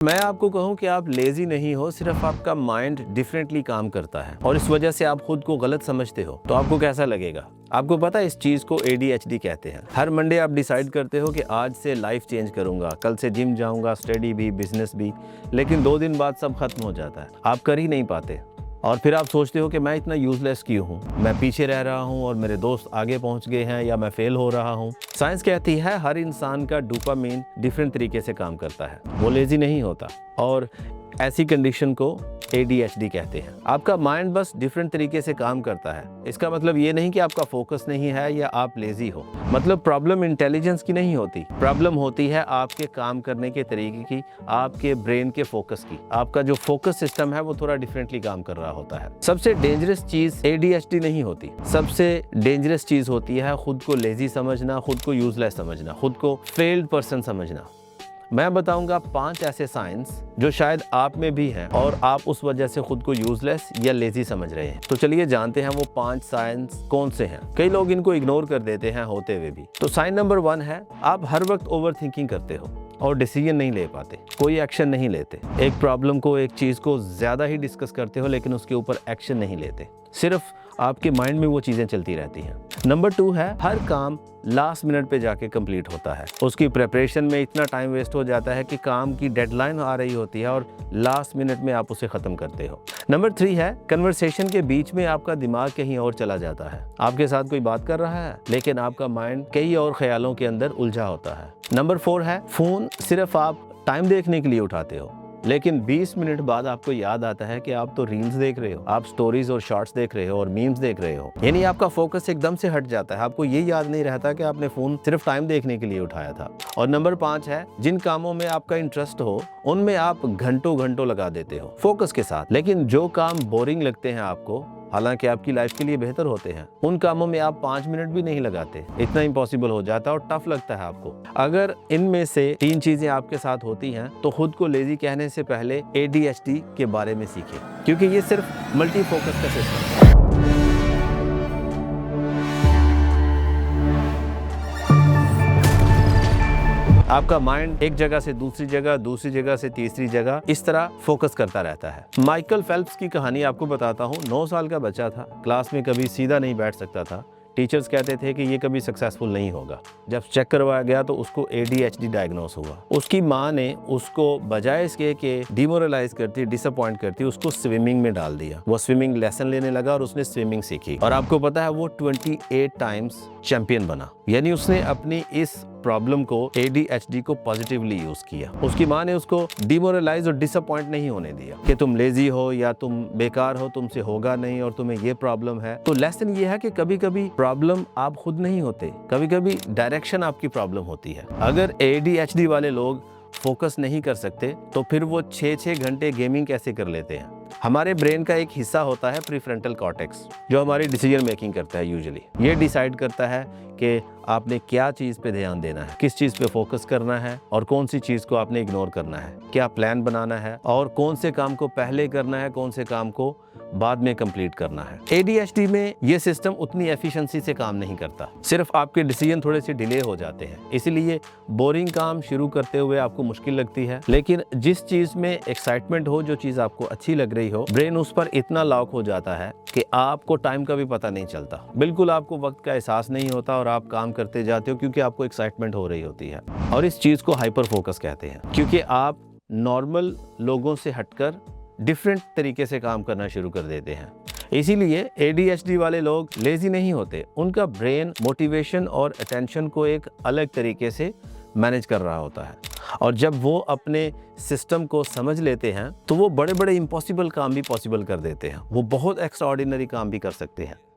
मैं आपको कहूं कि आप लेजी नहीं हो, सिर्फ आपका माइंड डिफरेंटली काम करता है और इस वजह से आप खुद को गलत समझते हो। तो आपको कैसा लगेगा? आपको पता है इस चीज़ को ADHD कहते हैं। हर मंडे आप डिसाइड करते हो कि आज से लाइफ चेंज करूंगा, कल से जिम जाऊंगा, स्टडी भी, बिजनेस भी, लेकिन 2 दिन बाद सब खत्म हो जाता है, आप कर ही नहीं पाते। और फिर आप सोचते हो कि मैं इतना यूजलेस क्यों हूँ, मैं पीछे रह रहा हूँ और मेरे दोस्त आगे पहुँच गए हैं, या मैं फेल हो रहा हूँ। साइंस कहती है हर इंसान का डोपामिन डिफरेंट तरीके से काम करता है, वो लेजी नहीं होता। और ऐसी कंडीशन को ADHD कहते हैं। आपका माइंड बस डिफरेंट तरीके से काम करता है। इसका मतलब ये नहीं कि आपका फोकस नहीं है या आप लेजी हो। मतलब प्रॉब्लम इंटेलिजेंस की नहीं होती, प्रॉब्लम होती है आपके काम करने के तरीके की, आपके ब्रेन के फोकस की। आपका जो फोकस सिस्टम है वो थोड़ा डिफरेंटली काम कर रहा होता है। सबसे डेंजरस चीज ADHD नहीं होती, सबसे डेंजरस चीज होती है खुद को लेजी समझना, खुद को यूजलेस समझना, खुद को फेल्ड पर्सन समझना। मैं बताऊंगा 5 ऐसे साइंस जो शायद आप में भी हैं और आप उस वजह से खुद को यूजलेस या लेजी समझ रहे हैं। तो चलिए जानते हैं वो 5 साइंस कौन से हैं। कई लोग इनको इग्नोर कर देते हैं होते हुए भी। तो साइन नंबर 1 है, आप हर वक्त ओवर थिंकिंग करते हो और डिसीजन नहीं ले पाते, कोई एक्शन नहीं लेते। एक प्रॉब्लम को, एक चीज़ को ज़्यादा ही डिस्कस करते हो लेकिन उसके ऊपर एक्शन नहीं लेते, सिर्फ आपके माइंड में वो चीज़ें चलती रहती हैं। नंबर 2 है, हर काम लास्ट मिनट पे जाके कंप्लीट होता है। उसकी प्रिपरेशन में इतना टाइम वेस्ट हो जाता है कि काम की डेडलाइन आ रही होती है और लास्ट मिनट में आप उसे ख़त्म करते हो। नंबर 3 है, कन्वर्सेशन के बीच में आपका दिमाग कहीं और चला जाता है। आपके साथ कोई बात कर रहा है लेकिन आपका माइंड कई और ख्यालों के अंदर उलझा होता है। नंबर 4 है, फ़ोन सिर्फ आप टाइम देखने के लिए उठाते हो लेकिन 20 मिनट बाद आपको याद आता है कि आप तो रील्स देख रहे हो, आप स्टोरीज और शॉर्ट्स देख रहे हो और मीम्स देख रहे हो। यानी आपका फोकस एकदम से हट जाता है, आपको ये याद नहीं रहता कि आपने फोन सिर्फ टाइम देखने के लिए उठाया था। और नंबर 5 है, जिन कामों में आपका इंटरेस्ट हो उनमें आप घंटों घंटों लगा देते हो फोकस के साथ, लेकिन जो काम बोरिंग लगते हैं आपको, हालांकि आपकी लाइफ के लिए बेहतर होते हैं, उन कामों में आप 5 मिनट भी नहीं लगाते। इतना इम्पॉसिबल हो जाता है और टफ लगता है आपको। अगर इनमें से 3 चीजें आपके साथ होती हैं तो खुद को लेजी कहने से पहले ADHD के बारे में सीखें, क्योंकि ये सिर्फ मल्टी फोकस का सिस्टम है। आपका माइंड एक जगह से दूसरी जगह, दूसरी जगह से तीसरी जगह इस तरह फोकस करता रहता है। माइकल फेल्प्स की कहानी आपको बताता हूँ। 9 साल का बच्चा था, क्लास में कभी सीधा नहीं बैठ सकता था। टीचर्स कहते थे कि ये कभी सक्सेसफुल नहीं होगा। जब चेक करवाया गया तो उसको ADHD डायग्नोस हुआ। उसकी माँ ने उसको बजाय इसके कि डिमोरलाइज करती, डिसअपॉइंट करती, उसको स्विमिंग में डाल दिया। वो स्विमिंग लेसन लेने लगा और उसने स्विमिंग सीखी और आपको पता है वो 28 टाइम्स चैंपियन बना। यानी उसने अपनी इस प्रॉब्लम को, ADHD को पॉजिटिवली यूज किया। उसकी माँ ने उसको डिमोरलाइज और डिसअपॉइंट नहीं होने दिया कि तुम लेजी हो या तुम बेकार हो, तुमसे होगा नहीं और तुम्हें ये प्रॉब्लम है। तो लेसन ये है कि कभी कभी प्रॉब्लम आप खुद नहीं होते, कभी कभी डायरेक्शन आपकी प्रॉब्लम होती है। अगर ADHD वाले लोग फोकस नहीं कर सकते तो फिर वो 6-6 घंटे गेमिंग कैसे कर लेते हैं? हमारे ब्रेन का एक हिस्सा होता है प्रीफ्रंटल कॉर्टेक्स, जो हमारी डिसीजन मेकिंग करता है। यूजुअली ये डिसाइड करता है कि आपने क्या चीज़ पे ध्यान देना है, किस चीज़ पे फोकस करना है और कौन सी चीज़ को आपने इग्नोर करना है, क्या प्लान बनाना है और कौन से काम को पहले करना है, कौन से काम को बाद में कंप्लीट करना है। ADHD में ये सिस्टम उतनी एफिशिएंसी से काम नहीं करता, सिर्फ आपके डिसीजन थोड़े से डिले हो जाते हैं। इसलिए बोरिंग काम शुरू करते हुए आपको मुश्किल लगती है, लेकिन जिस चीज़ में एक्साइटमेंट हो, जो चीज़ आपको अच्छी लग रही हो, ब्रेन उस पर इतना लॉक हो जाता है कि आपको टाइम का भी पता नहीं चलता। बिल्कुल आपको वक्त का एहसास नहीं होता और आप काम करते जाते हो क्योंकि आपको एक्साइटमेंट हो रही होती है। और इस चीज़ को हाइपर फोकस कहते हैं, क्योंकि आप नॉर्मल लोगों से हटकर डिफरेंट तरीके से काम करना शुरू कर देते हैं। इसीलिए ADHD वाले लोग लेजी नहीं होते, उनका ब्रेन मोटिवेशन और अटेंशन को एक अलग तरीके से मैनेज कर रहा होता है। और जब वो अपने सिस्टम को समझ लेते हैं तो वो बड़े बड़े इम्पॉसिबल काम भी पॉसिबल कर देते हैं। वो बहुत एक्स्ट्राऑर्डिनरी काम भी कर सकते हैं।